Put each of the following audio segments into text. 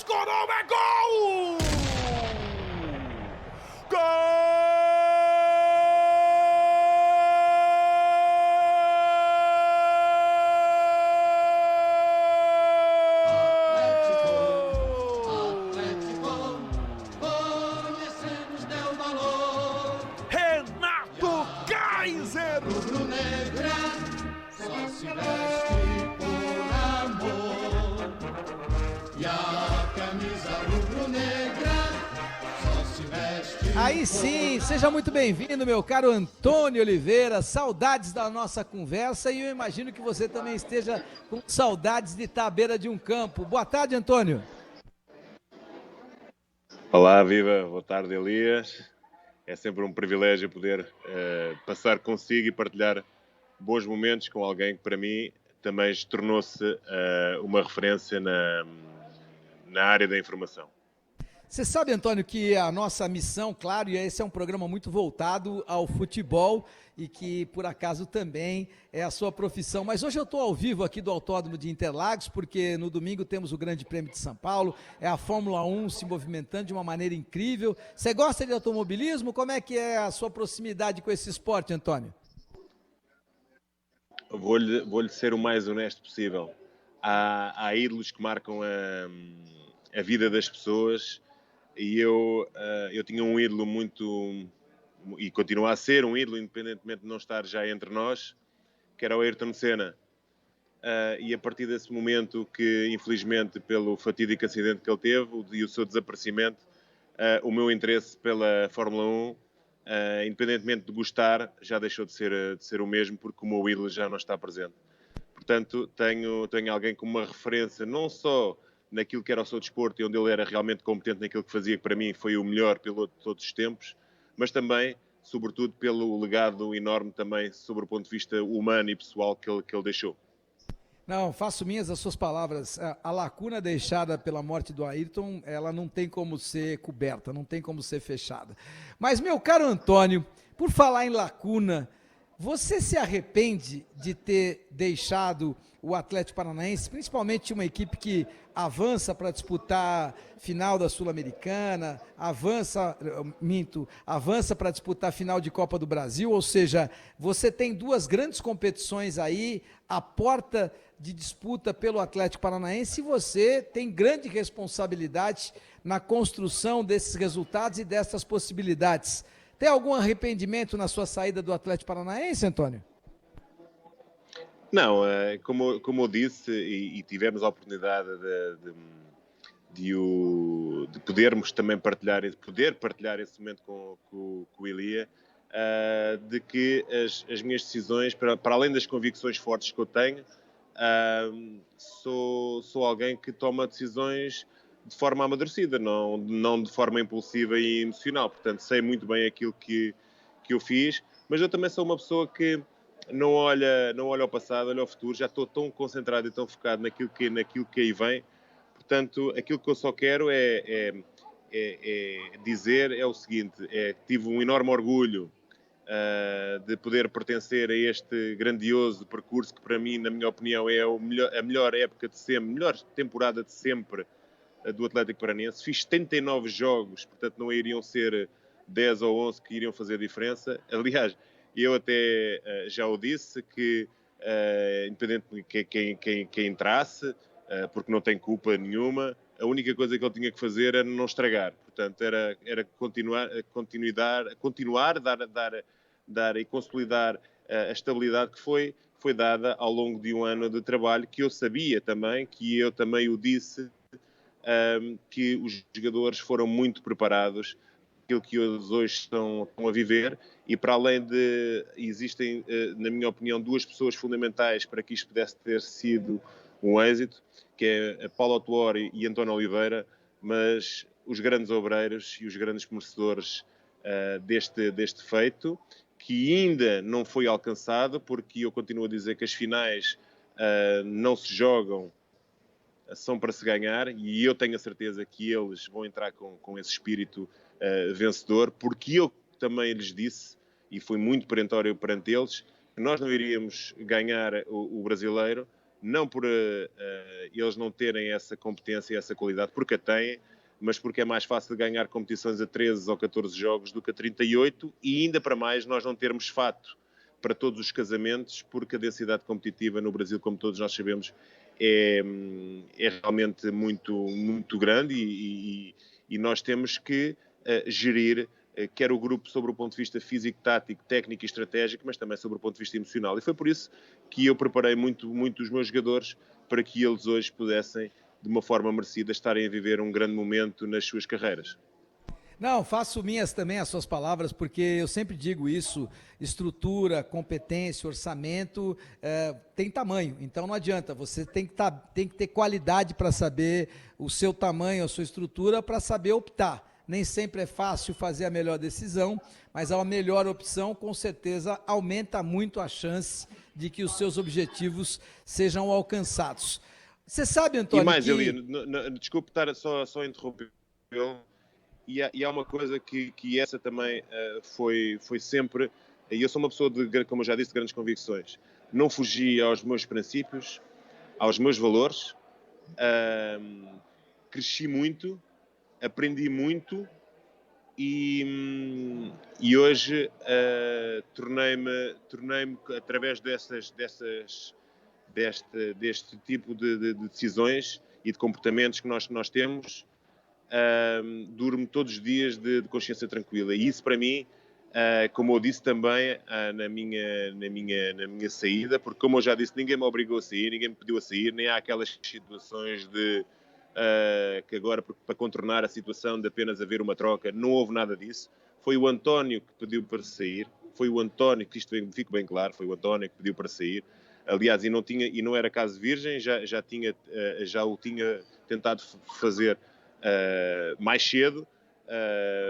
escorou, é gol! Gol! Renato Kaiser! Rubro-negra, só se veste por amor. E a camisa rubro-negra, só se veste. Aí sim, seja muito bem-vindo, meu caro Antônio Oliveira. Saudades da nossa conversa e eu imagino que você também esteja com saudades de estar à beira de um campo. Boa tarde, Antônio. Olá, viva, boa tarde, Elias. É sempre um privilégio poder passar consigo e partilhar bons momentos com alguém que para mim também tornou-se uma referência na área da informação. Você sabe, Antônio, que a nossa missão, claro, e esse é um programa muito voltado ao futebol e que, por acaso, também é a sua profissão. Mas hoje eu estou ao vivo aqui do Autódromo de Interlagos, porque no domingo temos o Grande Prêmio de São Paulo, é a Fórmula 1 se movimentando de uma maneira incrível. Você gosta de automobilismo? Como é que é a sua proximidade com esse esporte, Antônio? Vou-lhe ser o mais honesto possível. Há ídolos que marcam a vida das pessoas e eu tinha um ídolo muito, e continua a ser um ídolo, independentemente de não estar já entre nós, que era o Ayrton Senna. E a partir desse momento que, infelizmente, pelo fatídico acidente que ele teve e o seu desaparecimento, o meu interesse pela Fórmula 1, independentemente de gostar, já deixou de ser o mesmo, porque o meu ídolo já não está presente. Portanto, tenho alguém como uma referência, não só naquilo que era o seu desporto e onde ele era realmente competente naquilo que fazia, que para mim foi o melhor piloto de todos os tempos, mas também, sobretudo, pelo legado enorme também sobre o ponto de vista humano e pessoal que ele deixou. Não, faço minhas as suas palavras. A lacuna deixada pela morte do Ayrton, ela não tem como ser coberta, não tem como ser fechada. Mas, meu caro Antônio, por falar em lacuna, você se arrepende de ter deixado o Atlético Paranaense, principalmente uma equipe que avança para disputar final da Sul-Americana, avança para disputar final de Copa do Brasil, ou seja, você tem duas grandes competições aí, à porta de disputa pelo Atlético Paranaense, e você tem grande responsabilidade na construção desses resultados e dessas possibilidades. Tem algum arrependimento na sua saída do Atlético Paranaense, Antônio? Não, como eu disse, e tivemos a oportunidade de podermos também partilhar esse momento com o Elia, de que as minhas decisões, para além das convicções fortes que eu tenho, sou alguém que toma decisões de forma amadurecida, não de forma impulsiva e emocional. Portanto, sei muito bem aquilo que eu fiz, mas eu também sou uma pessoa que não olha ao passado, olha ao futuro. Já estou tão concentrado e tão focado naquilo que aí vem. Portanto, aquilo que eu só quero é dizer é o seguinte: tive um enorme orgulho de poder pertencer a este grandioso percurso que, para mim, na minha opinião, é a melhor época de sempre, melhor temporada de sempre do Atlético Paranaense. Fiz 79 jogos, portanto não iriam ser 10 ou 11 que iriam fazer diferença. Aliás, eu até já o disse que, independente de quem entrasse, porque não tem culpa nenhuma, a única coisa que ele tinha que fazer era não estragar. Portanto, era continuar, dar e consolidar a estabilidade que foi dada ao longo de um ano de trabalho, que eu sabia também, que eu também o disse, que os jogadores foram muito preparados aquilo que hoje estão a viver, e para além de existem, na minha opinião, duas pessoas fundamentais para que isto pudesse ter sido um êxito, que é a Paulo Autuori e António Oliveira, mas os grandes obreiros e os grandes merecedores deste feito, que ainda não foi alcançado, porque eu continuo a dizer que as finais não se jogam, são para se ganhar, e eu tenho a certeza que eles vão entrar com esse espírito vencedor, porque eu também lhes disse, e foi muito perentório perante eles, que nós não iríamos ganhar o brasileiro não por eles não terem essa competência e essa qualidade, porque a têm, mas porque é mais fácil ganhar competições a 13 ou 14 jogos do que a 38, e ainda para mais nós não termos fato para todos os casamentos, porque a densidade competitiva no Brasil, como todos nós sabemos, é realmente muito, muito grande, e nós temos que gerir quer o grupo sobre o ponto de vista físico, tático, técnico e estratégico, mas também sobre o ponto de vista emocional. E foi por isso que eu preparei muito, muito os meus jogadores para que eles hoje pudessem, de uma forma merecida, estarem a viver um grande momento nas suas carreiras. Não, faço minhas também as suas palavras, porque eu sempre digo isso: estrutura, competência, orçamento tem tamanho, então não adianta, você tem que ter qualidade para saber o seu tamanho, a sua estrutura, para saber optar. Nem sempre é fácil fazer a melhor decisão, mas a melhor opção, com certeza, aumenta muito a chance de que os seus objetivos sejam alcançados. Você sabe, Antônio, e mais, que... Elia, desculpe estar só a interromper-lo, e há uma coisa que essa também foi sempre, e eu sou uma pessoa, como eu já disse, de grandes convicções. Não fugi aos meus princípios, aos meus valores, cresci muito, aprendi muito, e hoje tornei-me, através deste tipo de decisões e de comportamentos que nós temos, durmo todos os dias de consciência tranquila. E isso, para mim, como eu disse também na minha saída, porque, como eu já disse, ninguém me obrigou a sair, ninguém me pediu a sair, nem há aquelas situações que agora, para contornar a situação de apenas haver uma troca, não houve nada disso. Foi o António que pediu para sair, foi o António, que isto fique bem claro, foi o António que pediu para sair. Aliás, e não era caso virgem, já o tinha tentado fazer mais cedo,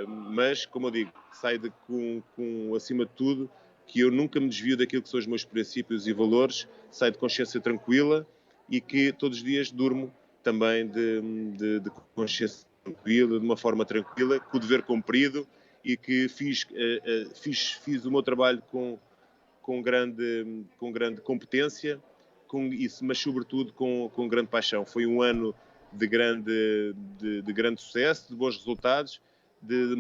mas, como eu digo, saio com, acima de tudo, que eu nunca me desvio daquilo que são os meus princípios e valores, saio de consciência tranquila e que todos os dias durmo também de consciência tranquila, de uma forma tranquila, com o dever cumprido, e que fiz o meu trabalho com grande competência, mas sobretudo com grande paixão. Foi um ano de grande sucesso, de bons resultados, de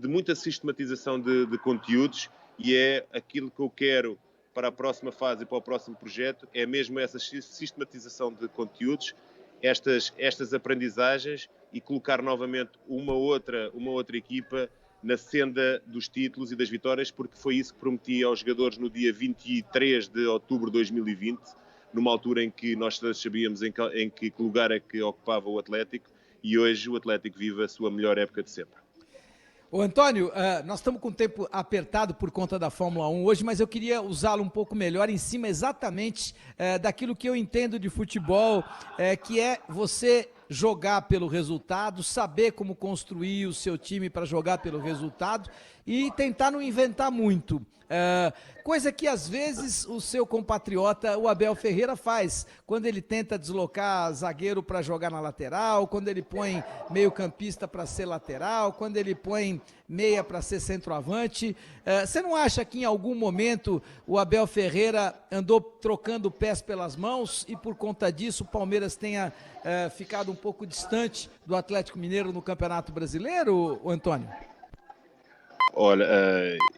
muita sistematização de conteúdos, e é aquilo que eu quero para a próxima fase e para o próximo projeto, é mesmo essa sistematização de conteúdos, estas aprendizagens, e colocar novamente uma outra equipa na senda dos títulos e das vitórias, porque foi isso que prometi aos jogadores no dia 23 de outubro de 2020, numa altura em que nós sabíamos em que lugar é que ocupava o Atlético, e hoje o Atlético vive a sua melhor época de sempre. Ô Antônio, nós estamos com o tempo apertado por conta da Fórmula 1 hoje, mas eu queria usá-lo um pouco melhor em cima exatamente daquilo que eu entendo de futebol, que é você jogar pelo resultado, saber como construir o seu time para jogar pelo resultado e tentar não inventar muito. Coisa que às vezes o seu compatriota, o Abel Ferreira, faz, quando ele tenta deslocar zagueiro para jogar na lateral, quando ele põe meio campista para ser lateral, quando ele põe meia para ser centroavante. Você não acha que em algum momento o Abel Ferreira andou trocando pés pelas mãos e por conta disso o Palmeiras tenha ficado um pouco distante do Atlético Mineiro no Campeonato Brasileiro, Antônio? Olha,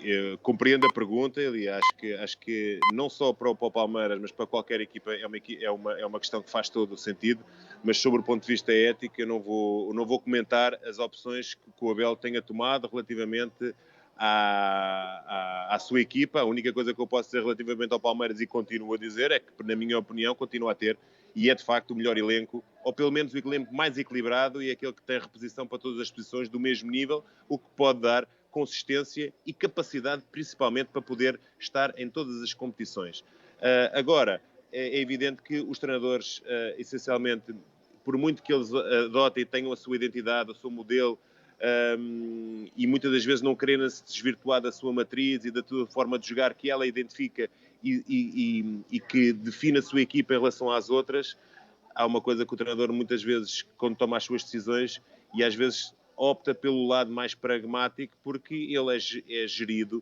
eu compreendo a pergunta, e acho que não só para o Palmeiras, mas para qualquer equipa é uma questão que faz todo o sentido, mas sobre o ponto de vista ético eu não vou comentar as opções que o Abel tenha tomado relativamente à sua equipa. A única coisa que eu posso dizer relativamente ao Palmeiras, e continuo a dizer, é que, na minha opinião, continua a ter, e é de facto o melhor elenco, ou pelo menos o elenco mais equilibrado, e aquele que tem reposição para todas as posições do mesmo nível, o que pode dar consistência e capacidade, principalmente, para poder estar em todas as competições. Agora, é evidente que os treinadores, essencialmente, por muito que eles adotem e tenham a sua identidade, o seu modelo, e muitas das vezes não querendo se desvirtuar da sua matriz e da sua forma de jogar que ela identifica e que define a sua equipa em relação às outras, há uma coisa que o treinador muitas vezes, quando toma as suas decisões, e às vezes opta pelo lado mais pragmático, porque ele é gerido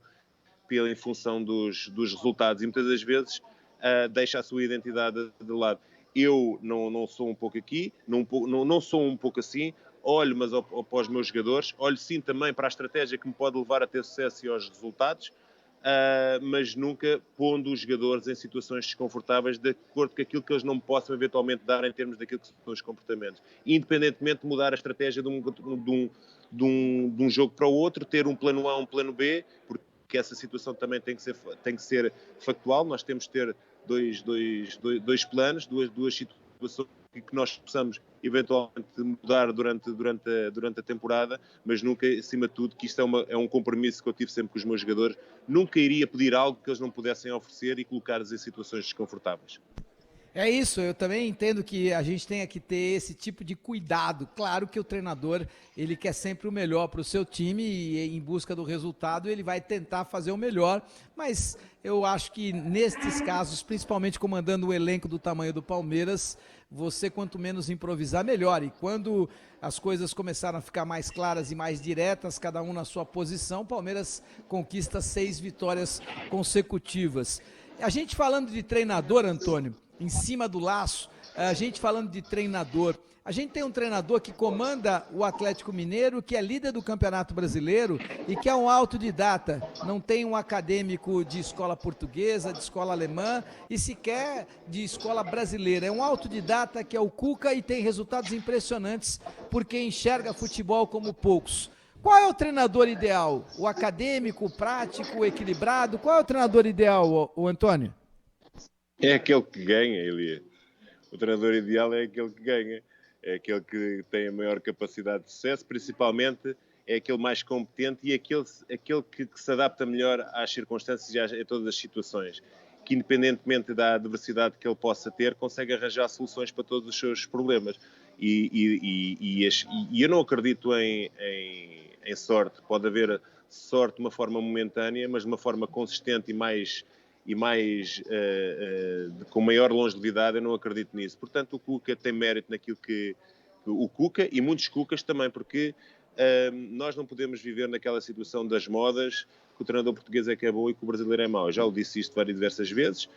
em função dos resultados, e muitas das vezes deixa a sua identidade de lado. eu não sou um pouco aqui, não sou um pouco assim, olho mas para os meus jogadores, olho sim também para a estratégia que me pode levar a ter sucesso e aos resultados, mas nunca pondo os jogadores em situações desconfortáveis de acordo com aquilo que eles não possam eventualmente dar em termos daquilo que são os comportamentos. Independentemente de mudar a estratégia de um jogo para o outro, ter um plano A, um plano B, porque essa situação também tem que ser factual. Nós temos que ter dois planos, duas situações que nós possamos eventualmente mudar durante a temporada, mas nunca, acima de tudo, que isto é um compromisso que eu tive sempre com os meus jogadores, nunca iria pedir algo que eles não pudessem oferecer e colocar-os em situações desconfortáveis. É isso, eu também entendo que a gente tenha que ter esse tipo de cuidado. Claro que o treinador, ele quer sempre o melhor para o seu time e em busca do resultado ele vai tentar fazer o melhor, mas eu acho que nestes casos, principalmente comandando um elenco do tamanho do Palmeiras, você quanto menos improvisar, melhor. E quando as coisas começaram a ficar mais claras e mais diretas, cada um na sua posição, o Palmeiras conquista 6 vitórias consecutivas. A gente falando de treinador, Antônio, em cima do laço, a gente falando de treinador, a gente tem um treinador que comanda o Atlético Mineiro, que é líder do Campeonato Brasileiro e que é um autodidata, não tem um acadêmico de escola portuguesa, de escola alemã e sequer de escola brasileira, é um autodidata que é o Cuca e tem resultados impressionantes porque enxerga futebol como poucos. Qual é o treinador ideal? O acadêmico, o prático, o equilibrado? Qual é o treinador ideal, o Antônio? É aquele que ganha, Elia. O treinador ideal é aquele que ganha. É aquele que tem a maior capacidade de sucesso, principalmente é aquele mais competente e aquele que se adapta melhor às circunstâncias e a todas as situações. Que independentemente da adversidade que ele possa ter, consegue arranjar soluções para todos os seus problemas. E eu não acredito em sorte. Pode haver sorte de uma forma momentânea, mas de uma forma consistente com maior longevidade, eu não acredito nisso. Portanto, o Cuca tem mérito naquilo que... O Cuca e muitos Cucas também, porque nós não podemos viver naquela situação das modas, que o treinador português é que é bom e que o brasileiro é mau. Eu já o disse isto várias diversas vezes.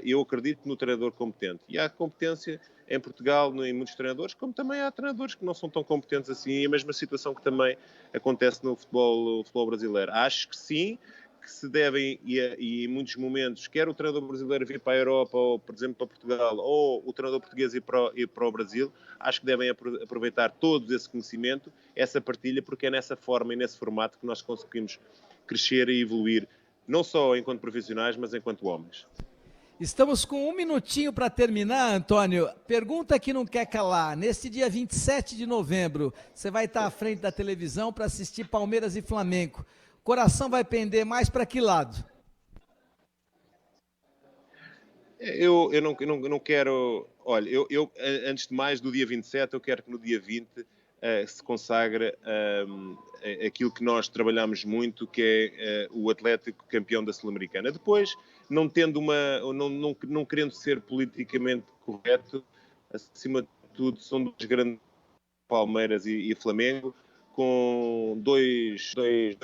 Eu acredito no treinador competente. E há competência em Portugal, em muitos treinadores, como também há treinadores que não são tão competentes assim, e a mesma situação que também acontece no futebol brasileiro. Acho que sim, que se devem, e em muitos momentos, quer o treinador brasileiro vir para a Europa, ou, por exemplo, para Portugal, ou o treinador português ir para o Brasil, acho que devem aproveitar todo esse conhecimento, essa partilha, porque é nessa forma e nesse formato que nós conseguimos crescer e evoluir, não só enquanto profissionais, mas enquanto homens. Estamos com 1 minutinho para terminar, Antônio. Pergunta que não quer calar. Neste dia 27 de novembro, você vai estar à frente da televisão para assistir Palmeiras e Flamengo. Coração vai pender mais para que lado? Eu não quero... Olha, eu antes de mais, do dia 27, eu quero que no dia 20 se consagre aquilo que nós trabalhamos muito, que é o Atlético campeão da Sul-Americana. Depois, não querendo ser politicamente correto, acima de tudo, são dois grandes, Palmeiras e Flamengo, com dois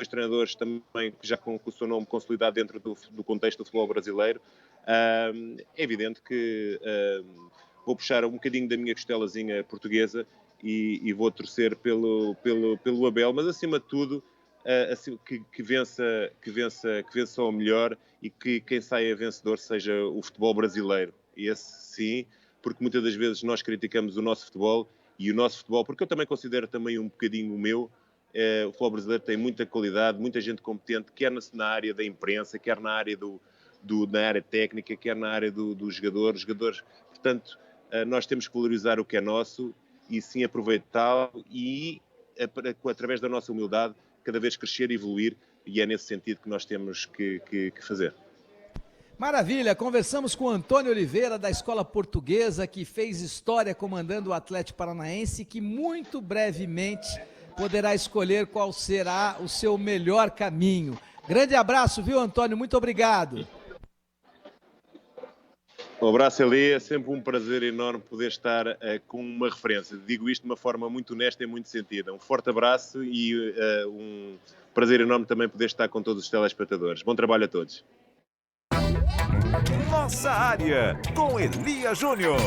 treinadores também já com o seu nome consolidado dentro do contexto do futebol brasileiro. É evidente que vou puxar um bocadinho da minha costelazinha portuguesa e vou torcer pelo Abel, mas acima de tudo que vença o melhor e que quem saia vencedor seja o futebol brasileiro. E esse sim, porque muitas das vezes nós criticamos o nosso futebol, e o nosso futebol, porque eu também considero também um bocadinho o meu, o futebol brasileiro tem muita qualidade, muita gente competente, quer na área da imprensa, quer na área na área técnica, quer na área dos jogadores. Portanto, nós temos que valorizar o que é nosso e sim aproveitá-lo e, através da nossa humildade, cada vez crescer e evoluir, e é nesse sentido que nós temos que fazer. Maravilha, conversamos com o Antônio Oliveira, da Escola Portuguesa, que fez história comandando o Atlético Paranaense, que muito brevemente poderá escolher qual será o seu melhor caminho. Grande abraço, viu, Antônio? Muito obrigado. Um abraço, Eli. É sempre um prazer enorme poder estar com uma referência. Digo isto de uma forma muito honesta e muito sentida. Um forte abraço e um prazer enorme também poder estar com todos os telespectadores. Bom trabalho a todos. Nossa área, com Elia Júnior.